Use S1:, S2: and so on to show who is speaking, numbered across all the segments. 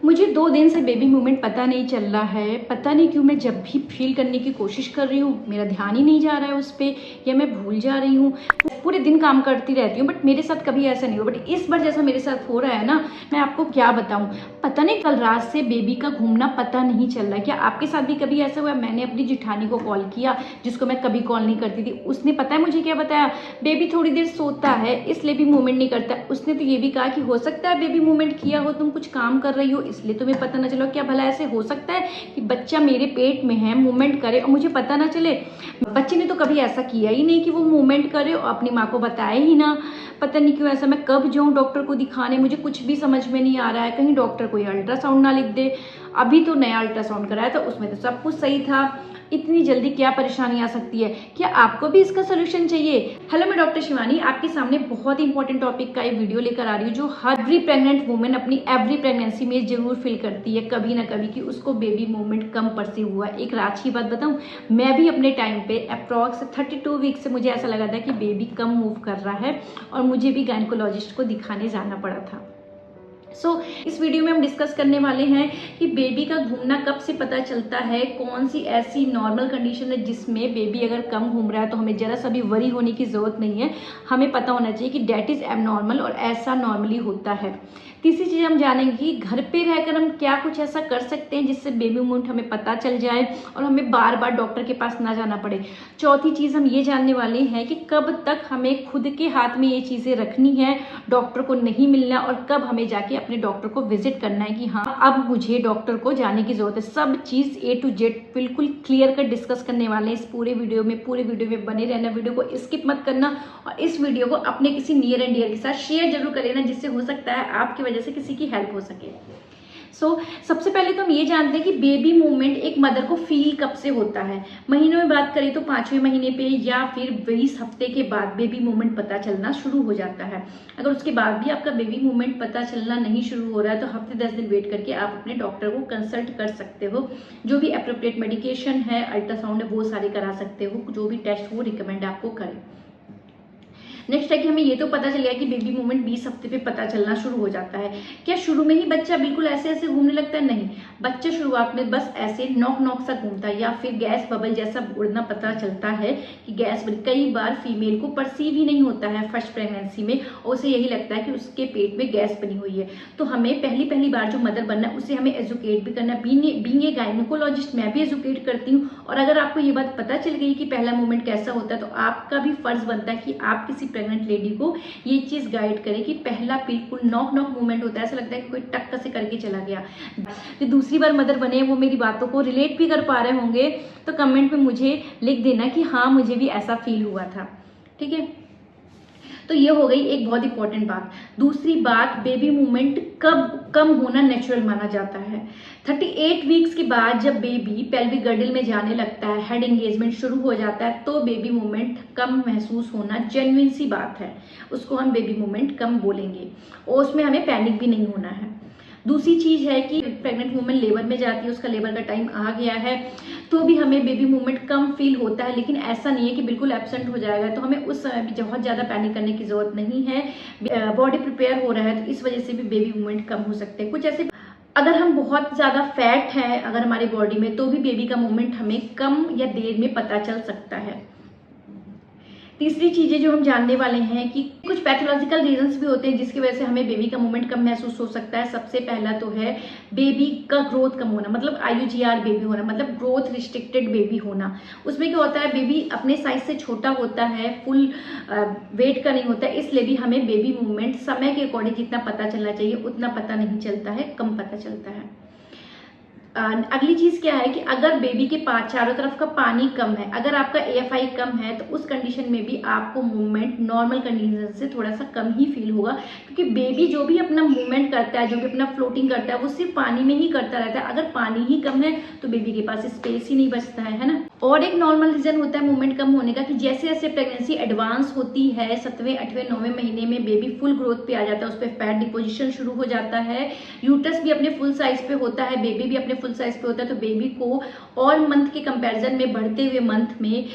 S1: मुझे 2 दिन से बेबी मूवमेंट पता नहीं चल रहा है। पता नहीं क्यों मैं जब भी फ़ील करने की कोशिश कर रही हूँ, मेरा ध्यान ही नहीं जा रहा है उस पे, या मैं भूल जा रही हूँ। पूरे दिन काम करती रहती हूँ, बट मेरे साथ कभी ऐसा नहीं हुआ। बट इस बार जैसा मेरे साथ हो रहा है ना, मैं आपको क्या बताऊँ। पता नहीं कल रात से बेबी का घूमना पता नहीं चल रहा है। क्या आपके साथ भी कभी ऐसा हुआ? मैंने अपनी जेठानी को कॉल किया, जिसको मैं कभी कॉल नहीं करती थी। उसने पता है मुझे क्या बताया? बेबी थोड़ी देर सोता है इसलिए भी मूवमेंट नहीं करता। उसने तो ये भी कहा कि हो सकता है बेबी मूवमेंट किया हो, तुम कुछ काम कर रही हो इसलिए तुम्हें पता ना चलो। क्या भला ऐसे हो सकता है कि बच्चा मेरे पेट में है, मूवमेंट करे और मुझे पता ना चले? बच्चे ने तो कभी ऐसा किया ही नहीं कि वो मूवमेंट करे और अपनी माँ को बताए ही ना। पता नहीं क्यों ऐसा। मैं कब जाऊँ डॉक्टर को दिखाने, मुझे कुछ भी समझ में नहीं आ रहा है। कहीं डॉक्टर कोई अल्ट्रासाउंड ना लिख दे। अभी तो नया अल्ट्रासाउंड कराया था, उसमें तो सब कुछ सही था। इतनी जल्दी क्या परेशानी आ सकती है? क्या आपको भी इसका सोल्यूशन चाहिए? हेलो, मैं डॉक्टर शिवानी आपके सामने बहुत इंपॉर्टेंट टॉपिक का एक वीडियो लेकर आ रही हूँ, जो हर प्रेग्नेंट वुमेन अपनी एवरी प्रेगनेंसी में जरूर फील करती है कभी ना कभी, कि उसको बेबी मूवमेंट कम परसीव हुआ। एक राज की बात बताऊं, मैं भी अपने टाइम पे अप्रॉक्स 32 वीक से मुझे ऐसा लगा था कि बेबी कम मूव कर रहा है और मुझे भी गायनेकोलॉजिस्ट को दिखाने जाना पड़ा था। इस वीडियो में हम डिस्कस करने वाले हैं कि बेबी का घूमना कब से पता चलता है, कौन सी ऐसी नॉर्मल कंडीशन है जिसमें बेबी अगर कम घूम रहा है तो हमें जरा सा भी वरी होने की जरूरत नहीं है। हमें पता होना चाहिए कि डेट इज एबनॉर्मल और ऐसा नॉर्मली होता है। तीसरी चीज हम जानेंगे कि घर पे रहकर हम क्या कुछ ऐसा कर सकते हैं जिससे बेबी मूवमेंट हमें पता चल जाए और हमें बार बार डॉक्टर के पास ना जाना पड़े। चौथी चीज हम ये जानने वाले हैं कि कब तक हमें खुद के हाथ में ये चीजें रखनी है, डॉक्टर को नहीं मिलना, और कब हमें जाके अपने डॉक्टर को विजिट करना है कि हाँ अब मुझे डॉक्टर को जाने की जरूरत है। सब चीज A to Z बिल्कुल क्लियर कर डिस्कस करने वाले हैं इस पूरे वीडियो में बने रहना, वीडियो को स्किप मत करना और इस वीडियो को अपने किसी नियर एंड डियर के साथ शेयर जरूर कर लेना, जिससे हो सकता है आपकी वजह से किसी की हेल्प हो सके। सबसे पहले तो हम ये जानते हैं कि बेबी मूवमेंट एक मदर को फील कब से होता है। महीनों में बात करें तो 5वें महीने पे या फिर 20 हफ्ते के बाद बेबी मूवमेंट पता चलना शुरू हो जाता है। अगर उसके बाद भी आपका बेबी मूवमेंट पता चलना नहीं शुरू हो रहा है तो हफ्ते 10 दिन वेट करके आप अपने डॉक्टर को कंसल्ट कर सकते हो। जो भी अप्रोप्रिएट मेडिकेशन है, अल्ट्रासाउंड है, वो सारे करा सकते हो, जो भी टेस्ट वो रिकमेंड आपको करें। नेक्स्ट है कि हमें ये तो पता चल गया कि बेबी मूवमेंट 20 हफ्ते पे पता चलना शुरू हो जाता है। क्या शुरू में ही बच्चा बिल्कुल ऐसे ऐसे घूमने लगता है? नहीं, बच्चा शुरुआत में बस ऐसे नॉक नॉक सा घूमता है या फिर गैस बबल जैसा उड़ना पता चलता है कि गैस बबल। कई बार फीमेल को परसीव ही नहीं होता है फर्स्ट प्रेगनेंसी में और उसे यही लगता है कि उसके पेट में गैस बनी हुई है। तो हमें पहली बार जो मदर बनना है उसे हमें एजुकेट भी करना। बीइंग ए गायनेकोलॉजिस्ट मैं भी एजुकेट करती हूँ, और अगर आपको ये बात पता चल गई कि पहला मूवमेंट कैसा होता है तो आपका भी फर्ज बनता है कि आप किसी प्रेग्नेंट लेडी को ये चीज गाइड करें कि पहला बिल्कुल नॉक नॉक मूवमेंट होता है, ऐसा लगता है कि कोई टक्कर से करके चला गया। जो दूसरी बार मदर बने वो मेरी बातों को रिलेट भी कर पा रहे होंगे तो कमेंट में मुझे लिख देना कि हाँ मुझे भी ऐसा फील हुआ था। ठीक है, तो ये हो गई एक बहुत इंपॉर्टेंट बात। दूसरी बात, बेबी मूवमेंट कब कम होना नेचुरल माना जाता है? 38 वीक्स के बाद जब बेबी पेल्विक गर्डल में जाने लगता है, हेड एंगेजमेंट शुरू हो जाता है, तो बेबी मूवमेंट कम महसूस होना जेन्युइन सी बात है। उसको हम बेबी मूवमेंट कम बोलेंगे और उसमें हमें पैनिक भी नहीं होना है। दूसरी चीज है कि प्रेग्नेंट वुमन लेबर में जाती है, उसका लेबर का टाइम आ गया है तो भी हमें बेबी मूवमेंट कम फील होता है, लेकिन ऐसा नहीं है कि बिल्कुल एब्सेंट हो जाएगा। तो हमें उस समय भी बहुत ज़्यादा पैनिक करने की जरूरत नहीं है। बॉडी प्रिपेयर हो रहा है तो इस वजह से भी बेबी मूवमेंट कम हो सकते हैं। कुछ ऐसे, अगर हम बहुत ज़्यादा फैट है अगर हमारी बॉडी में, तो भी बेबी का मूवमेंट हमें कम या देर में पता चल सकता है। तीसरी चीजें जो हम जानने वाले हैं कि कुछ पैथोलॉजिकल रीजंस भी होते हैं जिसकी वजह से हमें बेबी का मूवमेंट कम महसूस हो सकता है। सबसे पहला तो है बेबी का ग्रोथ कम होना, मतलब IUGR बेबी होना, मतलब ग्रोथ रिस्ट्रिक्टेड बेबी होना। उसमें क्या होता है, बेबी अपने साइज से छोटा होता है, फुल वेट का नहीं होता है, इसलिए भी हमें बेबी मूवमेंट समय के अकॉर्डिंग जितना पता चलना चाहिए उतना पता नहीं चलता है, कम पता चलता है। अगली चीज क्या है कि अगर बेबी के पास चारों तरफ का पानी कम है, अगर आपका AFI कम है, तो उस कंडीशन में भी आपको मूवमेंट नॉर्मल कंडीशन से थोड़ा सा कम ही फील होगा, क्योंकि बेबी जो भी अपना मूवमेंट करता है, जो भी अपना फ्लोटिंग करता है, वो सिर्फ पानी में ही करता रहता है। अगर पानी ही कम है तो बेबी के पास स्पेस ही नहीं बचता है ना। और एक नॉर्मल रीजन होता है मूवमेंट कम होने का कि जैसे जैसे प्रेगनेंसी एडवांस होती है, 7वें 8वें 9वें महीने में बेबी फुल ग्रोथ पे आ जाता है, उस पर फैट डिपोजिशन शुरू हो जाता है, यूट्रस भी अपने फुल साइज पे होता है, बेबी भी अपने फुल साइज पे होता है, तो बेबी को और मंथ के कंपैरिजन में बढ़ते हुए मंथ में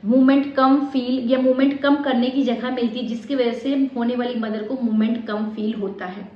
S1: मूवमेंट कम फील या मूवमेंट कम करने की जगह मिलती है, जिसकी वजह से होने वाली मदर को मूवमेंट कम फील होता है।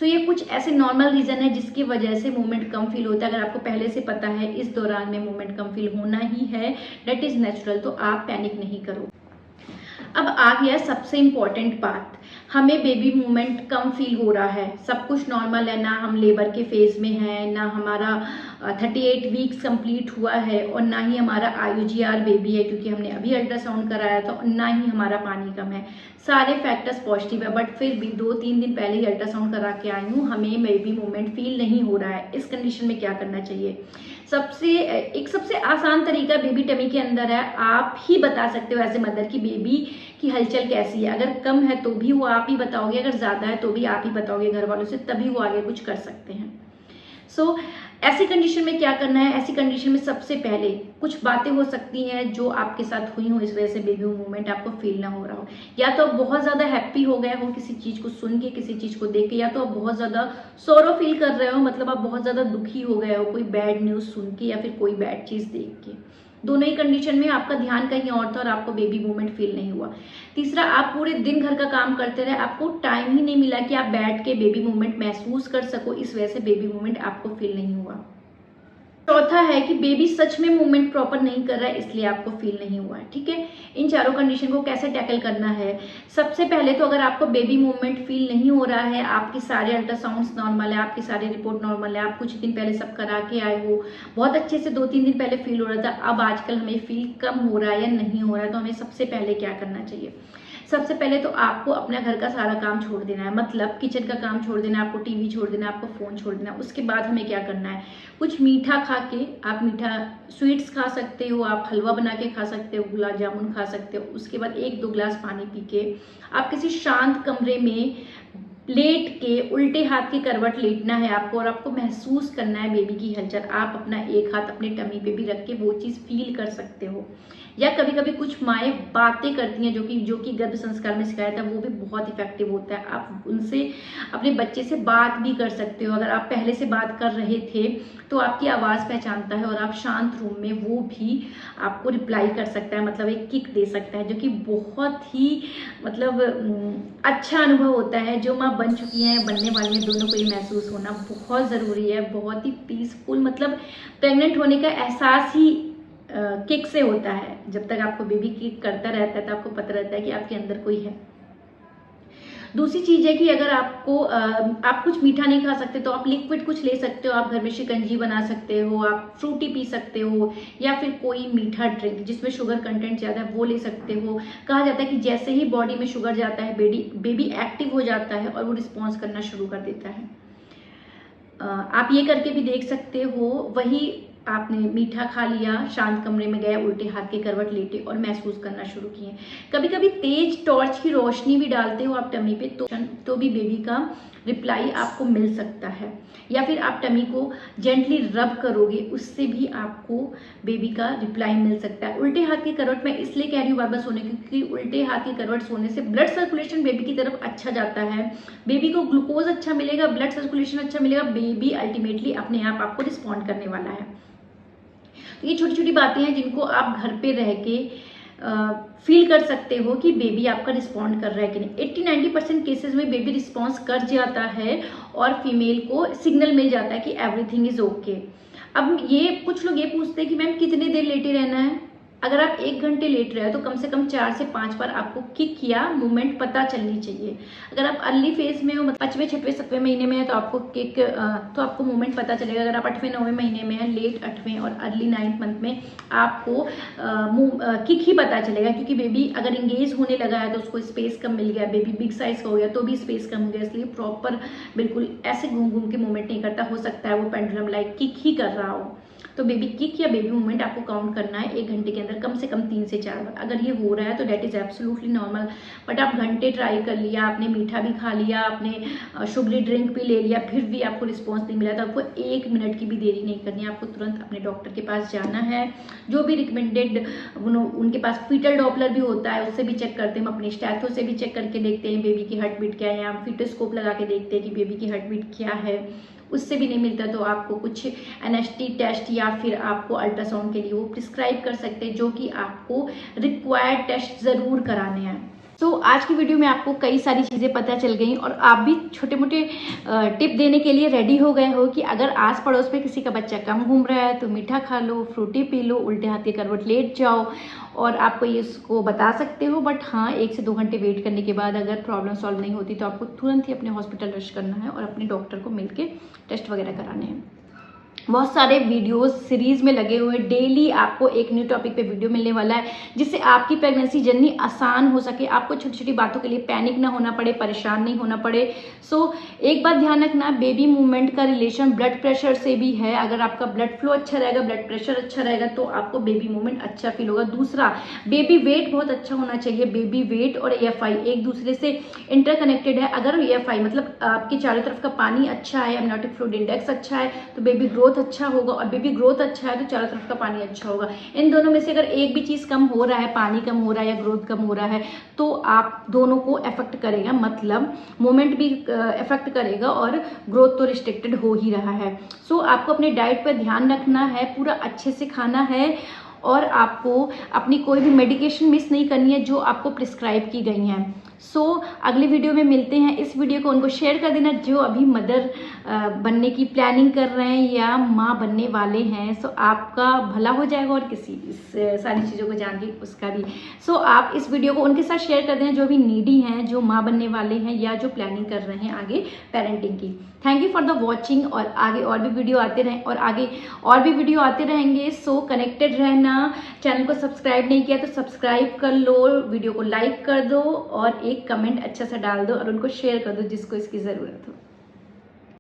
S1: सो ये कुछ ऐसे नॉर्मल रीज़न है जिसकी वजह से मूवमेंट कम फील होता है। अगर आपको पहले से पता है इस दौरान में मूवमेंट कम फील होना ही है, डेट इज़ नेचुरल, तो आप पैनिक नहीं करो। अब आ गया सबसे इम्पॉर्टेंट बात, हमें बेबी मूवमेंट कम फील हो रहा है, सब कुछ नॉर्मल है, ना हम लेबर के फेज में हैं, ना हमारा 38 वीक्स कंप्लीट हुआ है, और ना ही हमारा IUGR बेबी है क्योंकि हमने अभी अल्ट्रासाउंड कराया था, और ना ही हमारा पानी कम है। सारे फैक्टर्स पॉजिटिव है, बट फिर भी 2-3 दिन पहले ही अल्ट्रासाउंड करा के आई हूँ, हमें बेबी मूवमेंट फील नहीं हो रहा है। इस कंडीशन में क्या करना चाहिए? सबसे आसान तरीका बेबी टमी के अंदर है, आप ही बता सकते हो एज ए मदर की बेबी की हलचल कैसी है। अगर कम है तो भी वो आप ही बताओगे, अगर ज़्यादा है तो भी आप ही बताओगे घर वालों से, तभी वो आगे कुछ कर सकते हैं। सो ऐसी कंडीशन में क्या करना है? ऐसी कंडीशन में सबसे पहले कुछ बातें हो सकती हैं जो आपके साथ हुई हो, इस वजह से बेबी मूवमेंट आपको फील ना हो रहा हो। या तो आप बहुत ज़्यादा हैप्पी हो गए हो किसी चीज़ को सुन के, किसी चीज़ को देख के, या तो आप बहुत ज़्यादा सोरो फील कर रहे हो, मतलब आप बहुत ज़्यादा दुखी हो गए हो कोई बैड न्यूज़ सुन के या फिर कोई बैड चीज़ देख के। दोनों ही कंडीशन में आपका ध्यान कहीं और था और आपको बेबी मूवमेंट फील नहीं हुआ। तीसरा, आप पूरे दिन घर का काम करते रहे, आपको टाइम ही नहीं मिला कि आप बैठ के बेबी मूवमेंट महसूस कर सको, इस वजह से बेबी मूवमेंट आपको फील नहीं हुआ। चौथा है कि बेबी सच में मूवमेंट प्रॉपर नहीं कर रहा है, इसलिए आपको फील नहीं हुआ है। ठीक है, इन चारों कंडीशन को कैसे टैकल करना है? सबसे पहले तो अगर आपको बेबी मूवमेंट फील नहीं हो रहा है, आपके सारे अल्ट्रासाउंड्स नॉर्मल है, आपकी सारी रिपोर्ट नॉर्मल है, आप कुछ दिन पहले सब करा के आए हो, बहुत अच्छे से 2-3 दिन पहले फील हो रहा था, अब आजकल हमें फील कम हो रहा है या नहीं हो रहा है, तो हमें सबसे पहले क्या करना चाहिए? सबसे पहले तो आपको अपना घर का सारा काम छोड़ देना है, मतलब किचन का काम छोड़ देना है, आपको टीवी छोड़ देना है, आपको फ़ोन छोड़ देना है। उसके बाद हमें क्या करना है? कुछ मीठा खा के, आप मीठा स्वीट्स खा सकते हो, आप हलवा बना के खा सकते हो, गुलाब जामुन खा सकते हो। उसके बाद 1-2 गिलास पानी पी के आप किसी शांत कमरे में लेट के उल्टे हाथ की करवट लेटना है आपको, और आपको महसूस करना है बेबी की हलचल। आप अपना एक हाथ अपने टमी पे भी रख के वो चीज़ फील कर सकते हो। या कभी कभी कुछ माएँ बातें करती हैं जो कि गर्भ संस्कार में सिखाया था, वो भी बहुत इफेक्टिव होता है। आप उनसे अपने बच्चे से बात भी कर सकते हो। अगर आप पहले से बात कर रहे थे तो आपकी आवाज़ पहचानता है, और आप शांत रूम में वो भी आपको रिप्लाई कर सकता है, मतलब एक किक दे सकता है, जो कि बहुत ही मतलब अच्छा अनुभव होता है। जो माँ बन चुकी हैं, बनने वाली हैं, दोनों को ये महसूस होना बहुत ज़रूरी है। बहुत ही पीसफुल, मतलब प्रेग्नेंट होने का एहसास ही किक से होता है। जब तक आपको बेबी किक करता रहता है तो आपको पता रहता है कि आपके अंदर कोई है। दूसरी चीज़ है कि अगर आप कुछ मीठा नहीं खा सकते तो आप लिक्विड कुछ ले सकते हो। आप घर में शिकंजी बना सकते हो, आप फ्रूटी पी सकते हो, या फिर कोई मीठा ड्रिंक जिसमें शुगर कंटेंट ज़्यादा है वो ले सकते हो। कहा जाता है कि जैसे ही बॉडी में शुगर जाता है, बेबी एक्टिव हो जाता है और वो रिस्पॉन्स करना शुरू कर देता है। आप ये करके भी देख सकते हो। वही आपने मीठा खा लिया, शांत कमरे में गए, उल्टे हाथ के करवट लेटे और महसूस करना शुरू किए। कभी कभी तेज टॉर्च की रोशनी भी डालते हो आप टमी पे, तो भी बेबी का रिप्लाई आपको मिल सकता है। या फिर आप टमी को जेंटली रब करोगे, उससे भी आपको बेबी का रिप्लाई मिल सकता है। उल्टे हाथ की करवट मैं इसलिए कह रही हूँ बार बार सोने, क्योंकि उल्टे हाथ की करवट सोने से ब्लड सर्कुलेशन बेबी की तरफ अच्छा जाता है, बेबी को ग्लूकोज अच्छा मिलेगा, ब्लड सर्कुलेशन अच्छा मिलेगा, बेबी अल्टीमेटली अपने आप आपको रिस्पॉन्ड करने वाला है। तो ये छोटी छोटी बातें हैं जिनको आप घर पे रह के फील कर सकते हो कि बेबी आपका रिस्पॉन्ड कर रहा है कि नहीं। 80-90% केसेस में बेबी रिस्पॉन्स कर जाता है और फीमेल को सिग्नल मिल जाता है कि एवरीथिंग इज ओके। अब ये कुछ लोग ये पूछते हैं कि मैम कितने देर लेटे रहना है? अगर आप 1 घंटे लेट रहे हो तो कम से कम 4 से 5 बार आपको किक या मूवमेंट पता चलनी चाहिए। अगर आप अर्ली फेज में हो, मतलब 5वें 6वें 7वें महीने में है, तो आपको मूवमेंट पता चलेगा। अगर आप 8वें 9वें महीने में है, लेट 8वें और अर्ली 9th मंथ में, आपको किक ही पता चलेगा, क्योंकि बेबी अगर इंगेज होने लगा है तो उसको स्पेस कम मिल गया, बेबी बिग साइज का हो गया तो भी स्पेस कम हो गया, इसलिए प्रॉपर बिल्कुल ऐसे घूम घूम के मूवमेंट नहीं करता। हो सकता है वो पेंडुलम लाइक किक ही कर रहा हो। तो बेबी किक या बेबी मूवमेंट आपको काउंट करना है 1 घंटे के अंदर कम से कम 3 से 4 बार। अगर ये हो रहा है तो that is absolutely normal. But आप घंटे ट्राई कर लिया, आपने मीठा भी खा लिया, आपने शुगरी ड्रिंक भी ले लिया, फिर भी आपको रिस्पॉन्स नहीं मिला, तो आपको 1 मिनट की भी देरी नहीं करनी है। आपको तुरंत अपने डॉक्टर के पास जाना है। जो भी रिकमेंडेड उनके पास फीटल डॉपलर भी होता है, उससे भी चेक करते हैं, हम अपने स्टैथो से भी चेक करके देखते हैं बेबी की हार्ट बीट क्या है, या हम फीटोस्कोप लगा के देखते हैं कि बेबी की हार्ट बीट क्या है। उससे भी नहीं मिलता तो आपको कुछ NST टेस्ट या फिर आपको अल्ट्रासाउंड के लिए वो प्रिस्क्राइब कर सकते हैं, जो कि आपको रिक्वायर्ड टेस्ट ज़रूर कराने हैं। तो आज की वीडियो में आपको कई सारी चीज़ें पता चल गई और आप भी छोटे मोटे टिप देने के लिए रेडी हो गए हो कि अगर आस पड़ोस में किसी का बच्चा कम घूम रहा है तो मीठा खा लो, फ्रूटी पी लो, उल्टे हाथ के करवट लेट जाओ और आपको ये इसको बता सकते हो। बट हाँ, 1 से 2 घंटे वेट करने के बाद अगर प्रॉब्लम सॉल्व नहीं होती तो आपको तुरंत ही अपने हॉस्पिटल रश करना है और अपने डॉक्टर को मिलके टेस्ट वगैरह कराने हैं। बहुत सारे वीडियोस सीरीज में लगे हुए, डेली आपको एक न्यू टॉपिक पे वीडियो मिलने वाला है जिससे आपकी प्रेगनेंसी जर्नी आसान हो सके, आपको छोटी छोटी बातों के लिए पैनिक ना होना पड़े, परेशान नहीं होना पड़े। एक बात ध्यान रखना, बेबी मूवमेंट का रिलेशन ब्लड प्रेशर से भी है। अगर आपका ब्लड फ्लो अच्छा रहेगा, ब्लड प्रेशर अच्छा रहेगा तो आपको बेबी मूवमेंट अच्छा फील होगा। दूसरा, बेबी वेट बहुत अच्छा होना चाहिए। बेबी वेट और EFI एक दूसरे से इंटरकनेक्टेड है। अगर EFI मतलब आपके चारों तरफ का पानी अच्छा है, एमनियोटिक फ्लूइड इंडेक्स अच्छा है तो बेबी ग्रोथ अच्छा होगा, और बेबी ग्रोथ अच्छा है तो चारों तरफ का पानी अच्छा होगा। इन दोनों में से अगर एक भी चीज कम हो रहा है, पानी कम हो रहा है या ग्रोथ कम हो रहा है, तो आप दोनों को अफेक्ट करेगा, मतलब मूवमेंट भी अफेक्ट करेगा और ग्रोथ तो रिस्ट्रिक्टेड हो ही रहा है। आपको अपने डाइट पर ध्यान रखना है, पूरा अच्छे से खाना है और आपको अपनी कोई भी मेडिकेशन मिस नहीं करनी है जो आपको प्रिस्क्राइब की गई हैं। अगली वीडियो में मिलते हैं। इस वीडियो को उनको शेयर कर देना जो अभी मदर बनने की प्लानिंग कर रहे हैं या माँ बनने वाले हैं। आपका भला हो जाएगा और किसी इस सारी चीज़ों को जान के उसका भी। आप इस वीडियो को उनके साथ शेयर कर देना जो भी नीडी हैं, जो माँ बनने वाले हैं या जो प्लानिंग कर रहे हैं आगे पेरेंटिंग की। Thank you for the watching और आगे और भी वीडियो आते रहें और आगे और भी वीडियो आते रहेंगे। कनेक्टेड रहना। चैनल को सब्सक्राइब नहीं किया तो सब्सक्राइब कर लो, वीडियो को लाइक कर दो और एक कमेंट अच्छा सा डाल दो और उनको शेयर कर दो जिसको इसकी ज़रूरत हो।